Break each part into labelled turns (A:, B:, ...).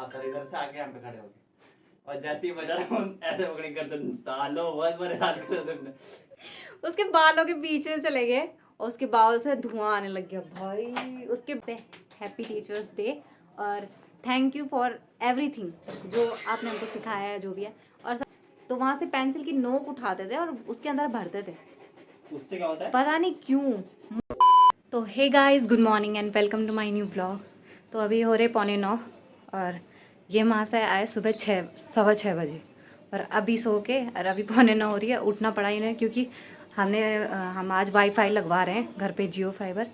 A: आप सर इधर से आके यहाँ पे खड़े हो गए और जैसे ही बजा रहा हूँ ऐसे पकड़ी करते सालो बहुत परेशान कर तुमने।
B: उसके बालों के बीच में चले गए और उसके बालों से धुआं आने लग गया भाई। उसके हैप्पी टीचर्स डे और थैंक यू फॉर एवरीथिंग जो आपने हमको सिखाया है जो भी है। और तो वहाँ से पेंसिल की नोक उठाते थे और उसके अंदर भरते थे,
A: उससे क्या होता है
B: पता नहीं क्यों। तो hey guys, good morning and welcome to my new blog. तो अभी हो रहे 8:45 और ये वहाँ से आए सुबह 6 सवा 6 बजे और अभी सो के और अभी 8:45 हो रही है। उठना पड़ा इन्हें क्योंकि हम आज वाईफाई लगवा रहे हैं घर पे, जियो फाइबर।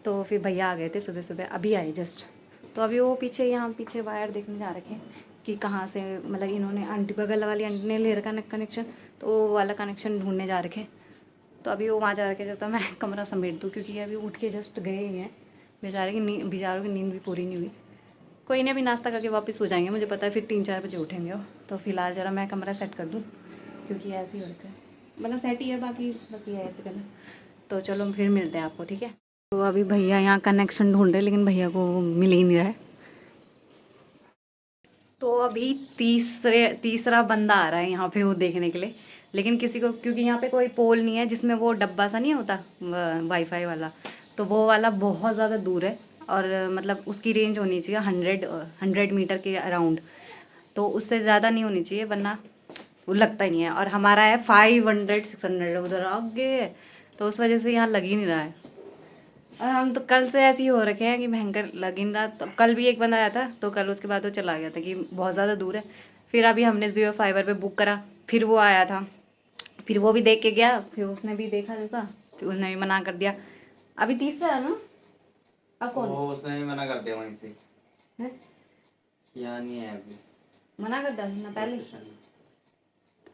B: तो फिर भैया आ गए थे सुबह सुबह, अभी आए जस्ट। तो अभी वो यहाँ पीछे वायर देखने जा रखे हैं कि कहाँ से, मतलब इन्होंने आंटी बगल वाली आंटी ने ले रखा कनेक्शन, तो वो वाला कनेक्शन ढूंढने जा रखे हैं। तो अभी वो वहाँ जा के जब तक मैं कमरा समेट दूँ क्योंकि अभी उठ के जस्ट गए ही हैं। बेचारों की नींद भी पूरी नहीं हुई। कोई नहीं, अभी नाश्ता करके वापस हो जाएंगे, मुझे पता है फिर 3-4 बजे उठेंगे वो। तो फिलहाल ज़रा मैं कमरा सेट कर दूँ क्योंकि ऐसे ही होता है, मतलब सेट ही है, बाकी बस ये ऐसे करना। तो चलो फिर मिलते हैं आपको, ठीक है। तो अभी भैया यहाँ कनेक्शन ढूंढ रहे लेकिन भैया को मिल ही नहीं रहा है। तो अभी तीसरा बंदा आ रहा है यहाँ पे वो देखने के लिए, लेकिन किसी को, क्योंकि यहाँ पे कोई पोल नहीं है जिसमें वो डब्बा सा नहीं होता वाईफाई वाला, तो वो वाला बहुत ज़्यादा दूर है और मतलब उसकी रेंज होनी चाहिए 100 मीटर के अराउंड। तो उससे ज़्यादा नहीं होनी चाहिए वरना वो लगता ही नहीं है। और हमारा है 500-600 उधर आगे है, तो उस वजह से यहाँ लग ही नहीं रहा है। और हम तो कल से ऐसे ही हो रखे हैं कि भयंकर लग इन रहा। तो कल भी एक बंदा आया था, तो कल उसके बाद वो चला गया था कि बहुत ज़्यादा दूर है। फिर अभी हमने जियो फाइबर पे बुक करा, फिर वो आया था, फिर वो भी देख के गया, फिर उसने भी देखा देखा, फिर उसने भी मना कर दिया। अभी तीसरा है ना, अब कौन
A: वो उसने भी मना कर दिया वहीं से
B: है?
A: यहाँ नहीं है अभी,
B: मना कर दिया ना पहले।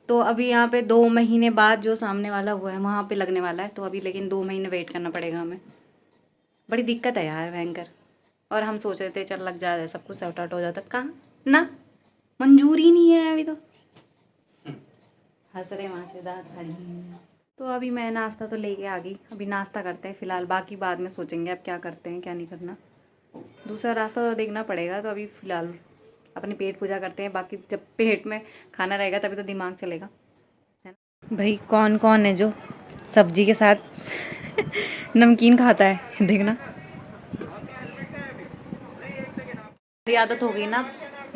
B: तो अभी यहाँ पे 2 महीने बाद जो सामने वाला हुआ है वहाँ पे लगने वाला है, तो अभी लेकिन 2 महीने वेट करना पड़ेगा हमें। बड़ी दिक्कत है यार भयंकर। और हम सोच रहे थे चल लग जाए, सब कुछ सॉर्ट आउट हो जाता, कहाँ ना, मंजूरी नहीं है अभी तो। हंस रहे वहाँ से दांत खड़ी। तो अभी मैं नाश्ता तो लेके आ गई, अभी नाश्ता करते हैं फिलहाल, बाकी बाद में सोचेंगे अब क्या करते हैं क्या नहीं करना। दूसरा रास्ता तो देखना पड़ेगा। तो अभी फ़िलहाल अपनी पेट पूजा करते हैं, बाकी जब पेट में खाना रहेगा तभी तो दिमाग चलेगा, है ना। भाई कौन कौन है जो सब्जी के साथ नमकीन खाता है, देखना। मेरी आदत हो गई ना,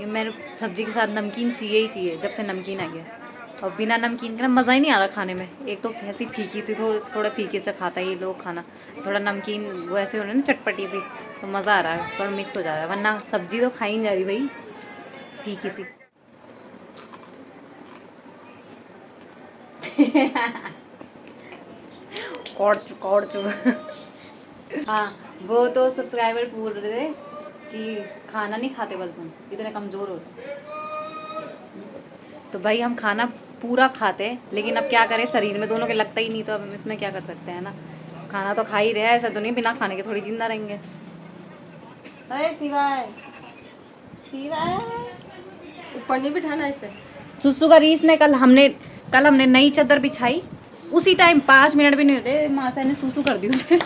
B: ये मेरे सब्जी के साथ नमकीन चाहिए ही चाहिए जब से नमकीन आ गया। और बिना नमकीन के ना मज़ा ही नहीं आ रहा खाने में। एक तो कैसी फीकी थी, थोड़ा फीके से खाता है ये लोग खाना, थोड़ा नमकीन वो ऐसे हो रहा है ना चटपटी सी, तो मज़ा आ रहा है, थोड़ा मिक्स हो जा रहा है। वरना सब्जी तो खाई नहीं जा रही भाई, फीकी सी। कौड़ चुका। हाँ, वो तो सब्सक्राइबर बोल रहे थे कि खाना नहीं खाते बस तुम, इतने कमज़ोर हो। तो भाई हम खाना पूरा खाते हैं, लेकिन अब क्या करें, शरीर में दोनों के लगता ही नहीं, तो अब हम इसमें क्या कर सकते हैं ना। खाना तो खा ही रहे हैं, ऐसा तो नहीं बिना खाने के थोड़ी जिंदा रहेंगे। अरे शिवाय, शिवाय ऊपर नहीं बिठाना इसे। सुसु का रीस ने कल हमने नई चादर बिछाई, उसी टाइम 5 मिनट भी नहीं होते मासा ने सुसु कर दी उसे।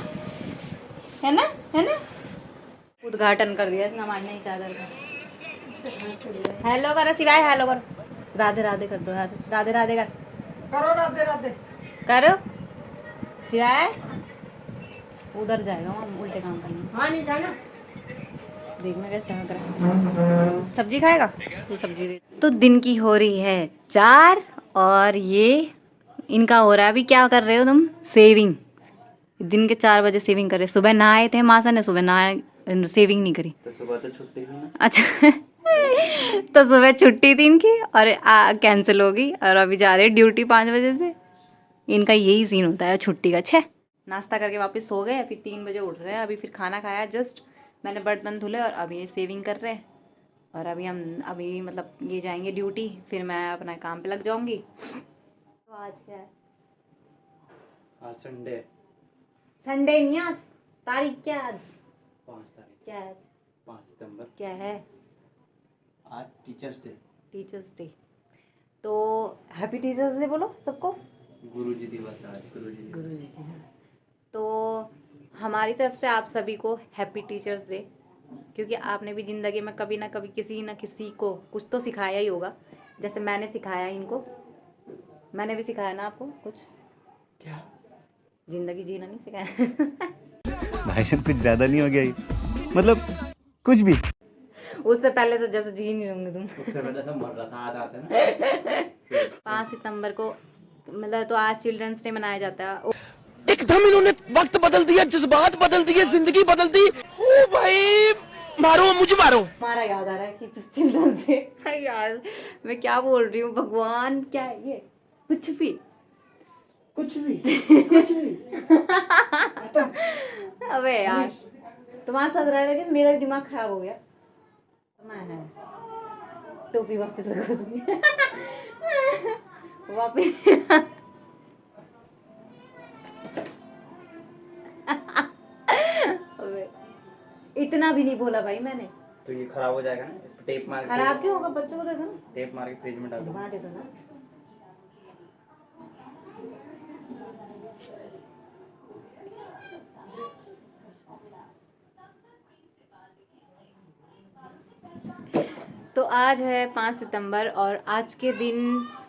B: है ना, है ना। उद्घाटन कर दिया इसने हमारी नई चादर का। हेलो करो शिवाय, हेलो करो, राधे राधे कर दो, राधे राधे राधे कर करो, राधे राधे करो शिवाय। उधर जाएगा वहाँ उल्टे काम करने। हाँ नहीं जाना, देखना कैसे चमक रहा है। सब्जी खाएगा तो सब्जी दे। तो दिन की हो रही है 4 और ये इनका हो रहा है। अभी क्या कर रहे हो तुम? सेविंग। दिन के 4 बजे सेविंग कर रहे। सुबह नहाए थे, मासा ने सुबह नहाए, सेविंग नहीं करी।
A: तो सुबह तो छुट्टी थी ना।
B: अच्छा। तो सुबह छुट्टी थी इनकी और कैंसिल हो गई और अभी जा रहे ड्यूटी 5 बजे से। इनका यही सीन होता है छुट्टी का। छः नाश्ता करके वापस सो गए, अभी 3 बजे उठ रहे हैं। अभी फिर खाना खाया जस्ट, मैंने बर्तन धुले और अभी ये सेविंग कर रहे हैं। और अभी मतलब ये जाएंगे ड्यूटी, फिर मैं अपना काम पे लग जाऊंगी। तो आज क्या है?
A: आज संडे।
B: संडे नहीं, आज तारीख क्या है? आज
A: 5 तारीख।
B: क्या है?
A: 5 सितंबर।
B: क्या है?
A: आज टीचर्स डे।
B: Teachers day. तो हैप्पी टीचर्स डे बोलो सबको।
A: गुरुजी दिवस आज, गुरुजी दिवस।
B: गुरु जी। तो हमारी तरफ से आप सभी को हैप्पी टीचर्स डे। क्योंकि आपने भी ज़िंदगी में कभी ना कभी किसी ना किसी को कुछ तो सिखाया ही होगा, जैसे मैंने सिखाया इनको। मैंने भी सिखाया ना आपको कुछ,
A: क्या?
B: ज़िंदगी जीना नहीं सिखाया।
C: भाई साहब कुछ ज्यादा नहीं हो गया ये? मतलब कुछ भी।
B: उससे पहले तो जैसे जी नहीं होंगे तुम।
A: उससे पहले तो मर रहा था आते आते ना।
B: 5 सितंबर को मतलब तो आज चिल्ड्रंस डे मनाया जाता है।
D: एकदम इन्होंने वक्त बदल दिया, जज्बात बदल दिए, जिंदगी बदल दी। ओ भाई मारो मुझे मारो।
B: हमारा याद आ रहा है कि चिल्ड्रंस डे। यार मैं क्या बोल रही हूँ, भगवान क्या है ये, कुछ भी।
A: कुछ भी कुछ भी।
B: अबे यार तुम्हारे साथ रह रहे कि मेरा भी दिमाग खराब हो गया। मैं है टोपी वापस रखो उसकी। वापस। अबे इतना भी नहीं बोला भाई मैंने।
A: तो ये खराब हो जाएगा ना, इस पे टेप मार के।
B: खराब क्यों होगा, बच्चों को दे दो ना।
A: टेप मार के फ्रिज में डाल दो।
B: घुमा दे दो ना। तो आज है 5 सितंबर और आज के दिन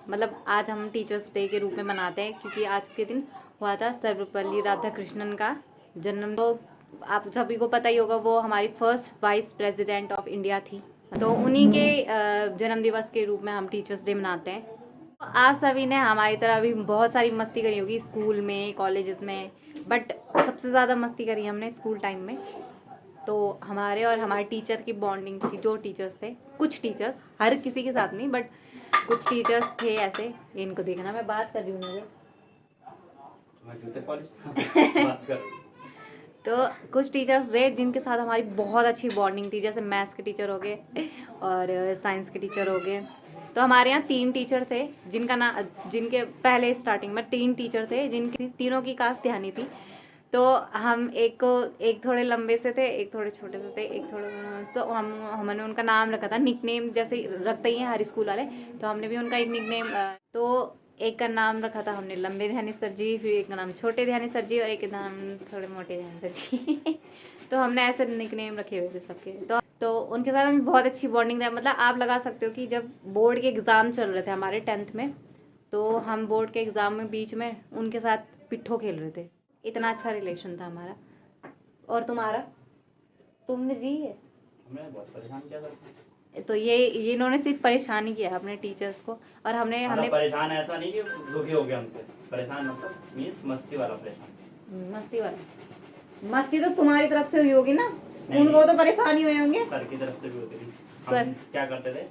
B: मतलब आज हम टीचर्स डे के रूप में मनाते हैं, क्योंकि आज के दिन हुआ था सर्वपल्ली राधाकृष्णन का जन्म। तो आप सभी को पता ही होगा, वो हमारी first vice president of India थी। तो उन्हीं के जन्म दिवस के रूप में हम टीचर्स डे मनाते हैं। तो आप सभी ने हमारी तरह भी बहुत सारी मस्ती करी होगी स्कूल में, कॉलेजेस में, बट सबसे ज़्यादा मस्ती करी हमने स्कूल टाइम में। तो हमारे और हमारे टीचर की बॉन्डिंग थी। जो टीचर्स थे, कुछ टीचर्स, हर किसी के साथ नहीं, बट कुछ टीचर्स थे ऐसे। इनको देखना, मैं बात कर रही हूँ मुझे।
A: मैं जूते पॉलिश बात कर।
B: तो कुछ टीचर्स थे जिनके साथ हमारी बहुत अच्छी बॉन्डिंग थी, जैसे मैथ्स के टीचर हो गए और साइंस के टीचर हो गए। तो हमारे यहाँ 3 टीचर थे जिनके पहले स्टार्टिंग में 3 टीचर थे, जिनकी तीनों की कास्ट ध्यानी थी। तो हम एक थोड़े लंबे से थे, एक थोड़े छोटे से थे, एक थोड़े, तो हमने उनका नाम रखा था, निकनेम जैसे रखते ही हैं हर स्कूल वाले। तो हमने भी उनका एक निकनेम, तो एक का नाम रखा था हमने लंबे ध्यानी सर जी, फिर एक का नाम छोटे ध्यानी सर जी और एक का नाम थोड़े मोटे ध्यानी सर जी। तो हमने ऐसे निकनेम रखे हुए थे सबके। तो उनके साथ हमें बहुत अच्छी बॉन्डिंग था। मतलब आप लगा सकते हो कि जब बोर्ड के एग्ज़ाम चल रहे थे हमारे 10th में, तो हम बोर्ड के एग्ज़ाम में बीच में उनके साथ पिट्ठो खेल रहे थे। इतना अच्छा रिलेशन था हमारा। और तुम्हारा, तुमने जी है।
A: हमने बहुत परेशान किया था।
B: तो ये इन्होंने सिर्फ परेशान ही किया अपने टीचर्स को। और हमने
A: परेशान ऐसा नहीं कि दुखी हो गया हमसे, परेशान मतलब मीन्स मस्ती वाला परेशान।
B: मस्ती तो तुम्हारी तरफ से हुई होगी ना, उनको तो परेशानी हुए होंगे।
A: सर की तरफ से भी होती थी।
B: सर
A: हम क्या करते थे,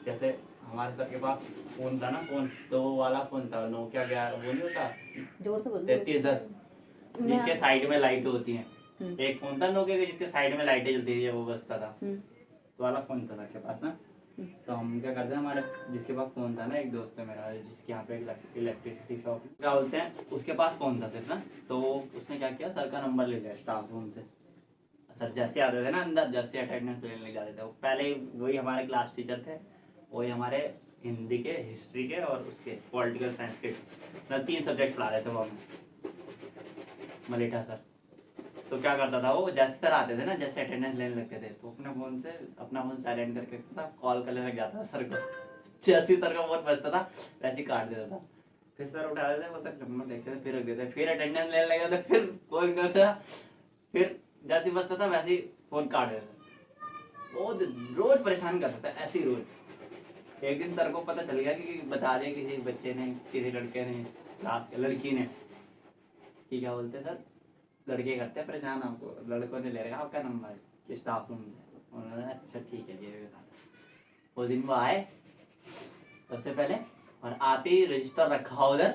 A: जैसे हमारे सर के पास फोन था ना, फोन तो वो वाला फोन था नोकिया, क्या वो नहीं होता,
B: जोर से बोल
A: 3310, जिसके साइड में लाइट होती है। एक फोन था नोकिया के जिसके साइड में लाइटें जलती थी, वो बजता था। तो वाला फोन था सर के पास ना। तो हम क्या करते हैं, हमारे जिसके पास फोन था ना, एक दोस्त है मेरा जिसके यहाँ पे इलेक्ट्रिसिटी शॉप क्या बोलते हैं, उसके पास फोन था सिर्फ ना। तो उसने क्या किया, सर का नंबर ले लिया स्टाफ रूम से। सर जैसे आते थे ना अंदर, जैसे अटेंडेंस लेने लग जाते थे, वो पहले वही हमारे क्लास टीचर थे, वही हमारे हिंदी के, हिस्ट्री के और उसके पॉलिटिकल साइंस के, मतलब 3 सब्जेक्ट पढ़ा रहे थे वो हमें, मलेठा सर। तो क्या करता था वो, जैसे सर आते थे ना, जैसे अटेंडेंस लेने लगते थे, तो अपना फोन साइलेंट करके रखता था, कॉल करने लग जाता था सर को। जैसे सर का फोन बजता था वैसे ही काट देता था। फिर सर उठा देते, वो तक नंबर देखते थे, फिर रख देते, फिर अटेंडेंस लेने लग जाते, फिर फोन करता था, फिर जैसे ही बजता था वैसे ही फोन काट देता। वो रोज परेशान करता था, ऐसे ही रोज। एक दिन सर को पता चल गया कि बता दिया किसी बच्चे ने, किसी लड़के ने, क्लास के लड़की ने, कि क्या बोलते सर, लड़के करते हैं परेशान आपको, लड़कों ने ले रखा आपका नंबर कि स्टाफ रूम से। उन्होंने अच्छा ठीक है ये बता। उस दिन वो आए सबसे पहले, और आते ही रजिस्टर रखा उधर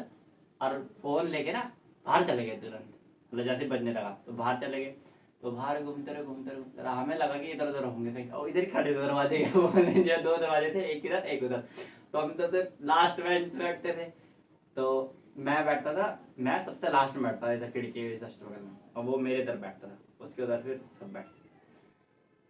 A: और फोन लेके ना बाहर चले गए तुरंत। मतलब जैसे बजने लगा तो बाहर चले गए। तो बाहर घूमते रहे, हमें लगा कि इधर उधर होंगे कहीं, और इधर ही खड़े थे दरवाजे के। जो 2 दरवाजे थे, एक इधर एक उधर। तो हम तो लास्ट बेंच पे बैठते थे। तो मैं बैठता था, मैं सबसे लास्ट में बैठता था इधर खिड़की के जस्ट बगल में, और वो मेरे इधर बैठता था, उसके उधर फिर सब बैठते।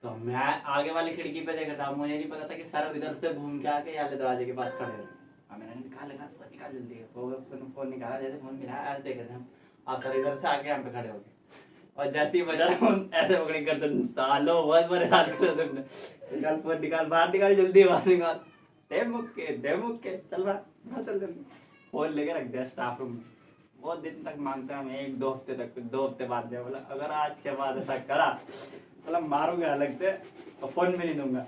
A: तो मैं आगे वाली खिड़की पे देख रहा था, मुझे नहीं पता था कि सर इधर से घूम के आके यार दरवाजे के पास खड़े रहे। मैंने निकाल फोन निकाल जल्दी, फोन निकाला, जैसे फोन मिला ऐसे देख रहे थे हम, और सर इधर से आके यहाँ पे खड़े हो गए। और जैसे ही बजा रहा हूँ ऐसे पकड़े करते सालो बहुत परेशान कर तुमने। निकाल फोन निकाल, बाहर निकाल, जल्दी बाहर निकाल, दे मुक्के चल बाहर चल जल्दी। फोन लेके रख दिया स्टाफ रूम में। बहुत दिन तक मांगते हैं हम, 1-2 हफ्ते तक, 2 हफ्ते बाद जाए बोला अगर आज के बाद ऐसा करा बोला मारूंगा अलग से और फोन में नहीं दूंगा।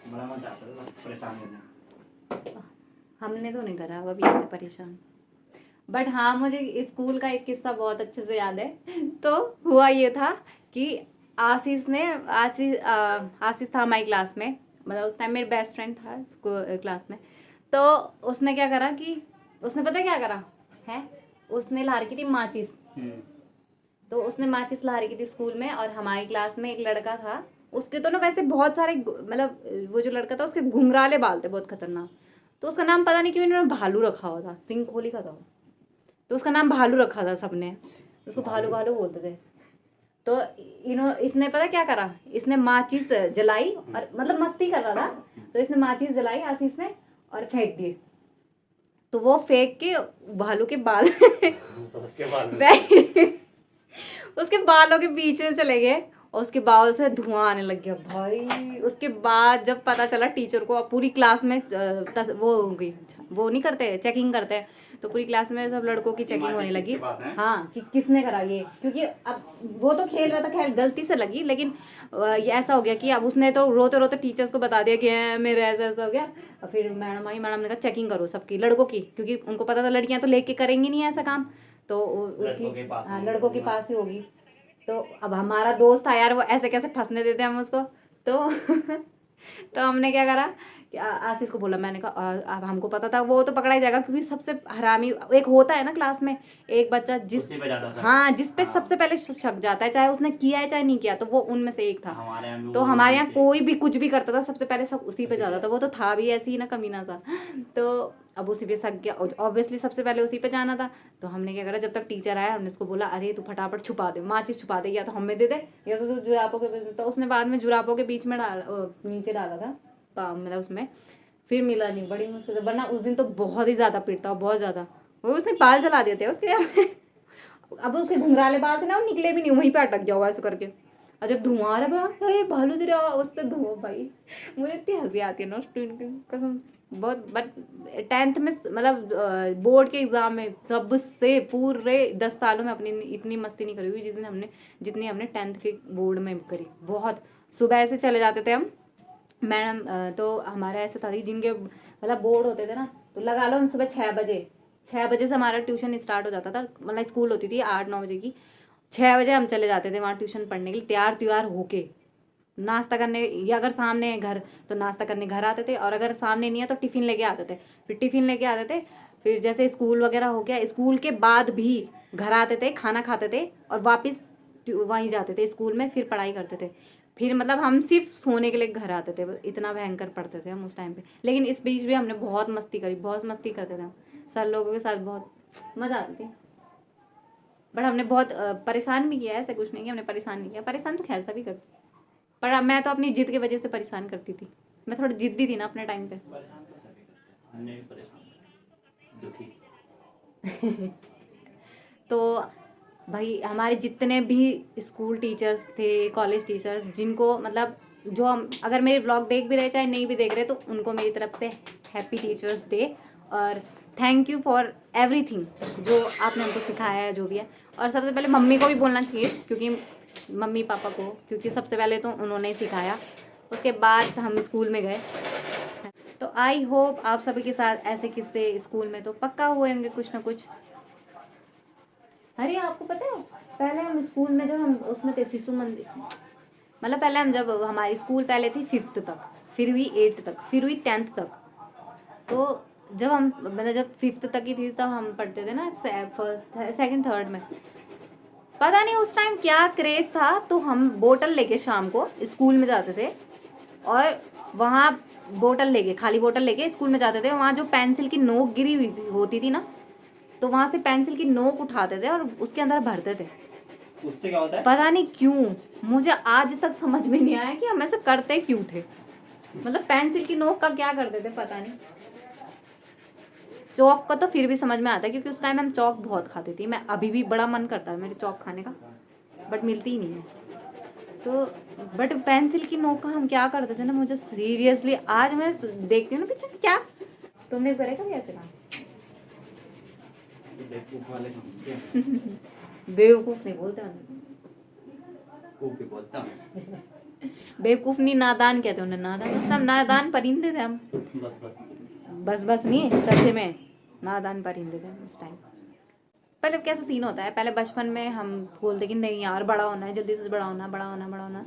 A: बड़ा मजा आता है परेशान करने।
B: हमने तो नहीं करा कभी ऐसे परेशान। बट हाँ, मुझे स्कूल का एक किस्सा बहुत अच्छे से याद है। तो हुआ ये था कि आशीष था हमारी क्लास में, मतलब उस टाइम मेरे बेस्ट फ्रेंड था क्लास में। तो उसने क्या करा कि उसने पता क्या करा है, उसने ला रखी थी माचिस। तो उसने माचिस ला रखी थी स्कूल में, और हमारी क्लास में एक लड़का था, उसके तो ना वैसे बहुत सारे, मतलब वो जो लड़का था उसके घुंघराले बाल थे बहुत खतरनाक। तो उसका नाम पता नहीं क्यों इन्होंने भालू रखा हुआ था, सिंह कोहली का था वो। तो उसका नाम भालू रखा था सबने, उसको भालू भालू बोलते थे। तो इसने पता क्या करा, इसने माचिस जलाई और मतलब मस्ती कर रहा था, तो इसने माचिस जलाई आशीष ने और फेंक दिए। तो वो फेंक के भालू के बाल
A: तो उसके बाद
B: उसके बालों के बीच में चले गए और उसके बाल से धुआं आने लग गया भाई। उसके बाद जब पता चला टीचर को, अब पूरी क्लास में वो हो गई, वो नहीं करते चेकिंग करते हैं, तो पूरी क्लास में सब लड़कों की चेकिंग होने लगी। हाँ, कि किसने करा ये, क्योंकि अब वो तो खेल रहा था, खैर गलती से लगी, लेकिन ये ऐसा हो गया कि अब उसने तो रोते रोते टीचर्स को बता दिया कि मेरे ऐसा ऐसा हो गया। और फिर मैडम ने कहा चेकिंग करो सबकी, लड़कों की, क्योंकि उनको पता था लड़कियां तो लेके करेंगी नहीं ऐसा काम, तो उसकी लड़कों के पास ही होगी। तो अब हमारा दोस्त था यार, वो ऐसे कैसे फंसने देते हम उसको। तो तो हमने क्या करा कि आशीष को बोला, मैंने कहा अब हमको पता था वो तो पकड़ा ही जाएगा, क्योंकि सबसे हरामी एक होता है ना क्लास में, एक बच्चा जिस पे सबसे पहले शक जाता है, चाहे उसने किया है चाहे नहीं किया, तो वो उनमें से एक था। तो हमारे यहाँ कोई भी कुछ भी करता था सबसे पहले सब उसी पे जाता था, वो तो था भी ऐसे ही ना, कमीना सा। तो अब उसी पे शक गया, ऑब्वियसली सबसे पहले उसी पे जाना था। तो हमने क्या करा, जब तक टीचर आया हमने उसको बोला अरे तू फटाफट छुपा दे, माचिस छुपा दे, या तो हमें दे दे या तो जुरापों के। तो उसने बाद में जुरापों के बीच में नीचे डाला था, मतलब उसमें, फिर मिला नहीं, बड़ी मुश्किल से, वरना उस दिन तो बहुत ही ज्यादा पीटता, बहुत ज्यादा। वो उसने बाल जला दिए थे उसके। अब उसके घुंघराले बाल थे ना, वो निकले भी नहीं, वहीं पे अटक गया हुआ ऐसे करके। और जब धुआं आ रहा है, भालू दे रहा, उससे धुआं भाई, मुझे इतनी हंसी आती है ना उस टाइम की कसम बहुत। बट 10th में, मतलब बोर्ड के एग्जाम में सबसे पूरे 10 सालों में अपनी इतनी मस्ती नहीं करी हुई जितनी हमने 10th के बोर्ड में करी। बहुत सुबह से चले जाते थे हम, मैडम तो हमारा ऐसा था कि जिनके मतलब बोर्ड होते थे ना, तो लगा लो हम सुबह 6 बजे से हमारा ट्यूशन स्टार्ट हो जाता था, मतलब स्कूल होती थी 8-9 बजे की। 6 बजे हम चले जाते थे वहाँ ट्यूशन पढ़ने के लिए, तैयार होके, नाश्ता करने, या अगर सामने है घर तो नाश्ता करने घर आते थे, और अगर सामने नहीं है तो टिफ़िन लेके आते थे। फिर टिफ़िन लेके आते थे, फिर जैसे स्कूल वगैरह हो गया, स्कूल के बाद भी घर आते थे, खाना खाते थे और वापस वहीं जाते थे स्कूल में, फिर पढ़ाई करते थे। फिर मतलब हम सिर्फ सोने के लिए घर आते थे, इतना भयंकर पढ़ते थे हम उस टाइम पे। लेकिन इस बीच भी हमने बहुत मस्ती करी, बहुत मस्ती करते थे हम सर लोगों के साथ, बहुत मज़ा आती थी। बट हमने बहुत परेशान भी किया है, ऐसा कुछ नहीं कि हमने परेशान नहीं किया, परेशान तो खैर सभी करते, पर मैं तो अपनी जिद की वजह से परेशान करती थी, मैं थोड़ी जिद्दी थी ना अपने टाइम पे।
A: परेशान तो सभी करते हैं, हमने भी परेशान दुखी।
B: तो भाई हमारे जितने भी स्कूल टीचर्स थे, कॉलेज टीचर्स, जिनको मतलब जो हम अगर मेरे व्लॉग देख भी रहे चाहे नहीं भी देख रहे, तो उनको मेरी तरफ से हैप्पी टीचर्स डे, और थैंक यू फॉर एवरीथिंग जो आपने हमको सिखाया है, जो भी है। और सबसे पहले मम्मी को भी बोलना चाहिए, क्योंकि मम्मी पापा को, क्योंकि सबसे पहले तो उन्होंने ही सिखाया, उसके बाद हम स्कूल में गए। तो आई होप आप सभी के साथ ऐसे किस्से स्कूल में तो पक्का हुए होंगे कुछ ना कुछ। अरे आपको पता है, पहले हम स्कूल में जब हम उसमें थे शिशु मंदिर, मतलब पहले हम जब हमारी स्कूल पहले थी 5th तक, फिर हुई 8th तक, फिर हुई 10th तक। तो जब हम मतलब जब 5th तक की थी तब हम पढ़ते थे ना 1st 2nd 3rd में, पता नहीं उस टाइम क्या क्रेज था, तो हम बोतल लेके शाम को स्कूल में जाते थे, और वहाँ बोतल लेके, खाली बोतल लेके स्कूल में जाते थे। वहाँ जो पेंसिल की नोक गिरी हुई होती थी ना, तो वहाँ से पेंसिल की नोक उठाते थे और उसके अंदर भरते थे।
A: उससे क्या होता है
B: पता नहीं क्यों, मुझे आज तक समझ में नहीं आया कि हम ऐसा करते क्यों थे, मतलब पेंसिल की नोक का क्या करते थे पता नहीं। चौक का तो फिर भी समझ में आता है क्योंकि उस टाइम हम चौक बहुत खाते थे। मैं अभी भी बड़ा मन करता है मेरे चौक खाने का, बट मिलती ही नहीं है। तो बट पेंसिल की नोक का हम क्या करते थे ना, मुझे सीरियसली आज मैं देखती हूँ ना पीछे क्या तुमने करे कभी ऐसे काम?
A: बेवकूफ वाले काम।
B: बेवकूफ नहीं बोलते हैं,
A: बेवकूफ ही बोलता हूँ।
B: बेवकूफ नहीं नादान कहते उन्हें, नादान उस टाइम नादान परिंदे थे हम।
A: बस बस
B: बस नहीं सच्चे में नादान परिंदे थे उस टाइम। पहले कैसा सीन होता है, पहले बचपन में हम बोलते कि नहीं यार बड़ा होना है, जल्दी से बड़ा होना बड़ा होना बड़ा होना,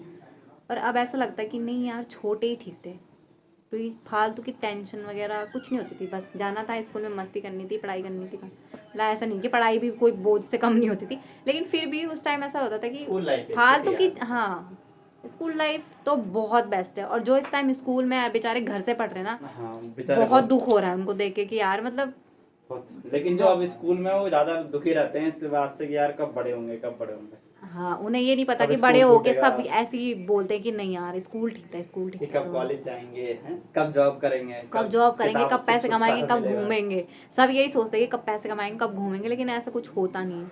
B: और अब ऐसा लगता है कि नहीं यार छोटे ही ठीक थे, क्योंकि फालतू की टेंशन वगैरह कुछ नहीं होती थी। बस जाना था स्कूल में, मस्ती करनी थी, पढ़ाई करनी थी। मतलब ऐसा नहीं कि पढ़ाई भी कोई बोझ से कम नहीं होती थी, लेकिन फिर भी उस टाइम ऐसा होता था कि
A: स्कूल लाइफ
B: फालतू की, हाँ स्कूल लाइफ तो बहुत बेस्ट है। और जो इस टाइम स्कूल में बेचारे घर से पढ़ रहे हैं ना,
A: हाँ बेचारे
B: बहुत दुख हो रहा है उनको देख के कि यार मतलब
A: लेकिन जो अब स्कूल में वो ज्यादा दुखी रहते हैं इस बात से कि यार कब बड़े होंगे कब बड़े होंगे।
B: हाँ उन्हें ये नहीं पता
A: कब
B: कि
A: स्कूल
B: बड़े होके
A: छूटेगा।
B: सब ऐसे ही बोलते हैं कि नहीं यार स्कूल ठीक था, स्कूल
A: कि
B: ठीक था।
A: कब कॉलेज जाएंगे हैं, कब जॉब करेंगे,
B: कब जॉब करेंगे,
A: किताबों
B: कब
A: से
B: पैसे कमाएंगे,
A: छुटकारा
B: कब
A: मिलेगा।
B: घूमेंगे। सब यही सोचते हैं कि कब पैसे कमाएंगे, कब घूमेंगे, लेकिन ऐसा कुछ होता नहीं है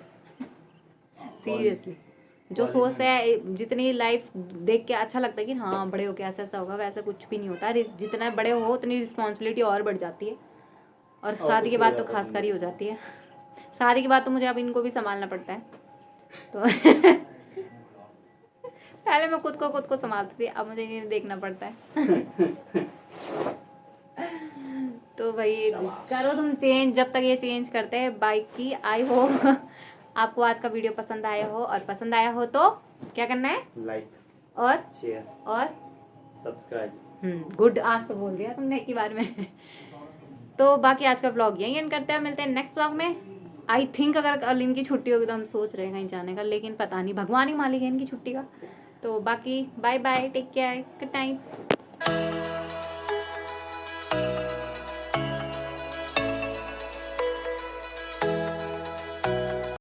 B: सीरियसली। जो सोचते हैं जितनी लाइफ देख के अच्छा लगता है कि हाँ बड़े होके ऐसा ऐसा होगा, वैसा कुछ भी नहीं होता। जितना बड़े हो उतनी रिस्पॉन्सिबिलिटी और बढ़ जाती है, और शादी के बाद तो खास कर ही हो जाती है। शादी के बाद तो मुझे अब इनको भी संभालना पड़ता है तो पहले मैं खुद को संभालती थी, अब मुझे इन्हें देखना पड़ता है तो भाई करो तुम चेंज, जब तक ये चेंज करते हैं बाइक की। आई हो आपको आज का वीडियो पसंद आया हो, और पसंद आया हो तो क्या करना है,
A: लाइक
B: और
A: शेयर
B: और
A: सब्सक्राइब।
B: गुड, आज तो बोल दिया तुमने एक ही बार में तो बाकी आज का व्लॉग यही एंड करते हैं, मिलते हैं नेक्स्ट व्लॉग में। आई थिंक अगर कल इनकी छुट्टी होगी तो हम सोच रहे हैं कहीं जाने का, लेकिन पता नहीं, भगवान ही मालिक है इनकी छुट्टी का। तो बाकी bye bye, take care, good night.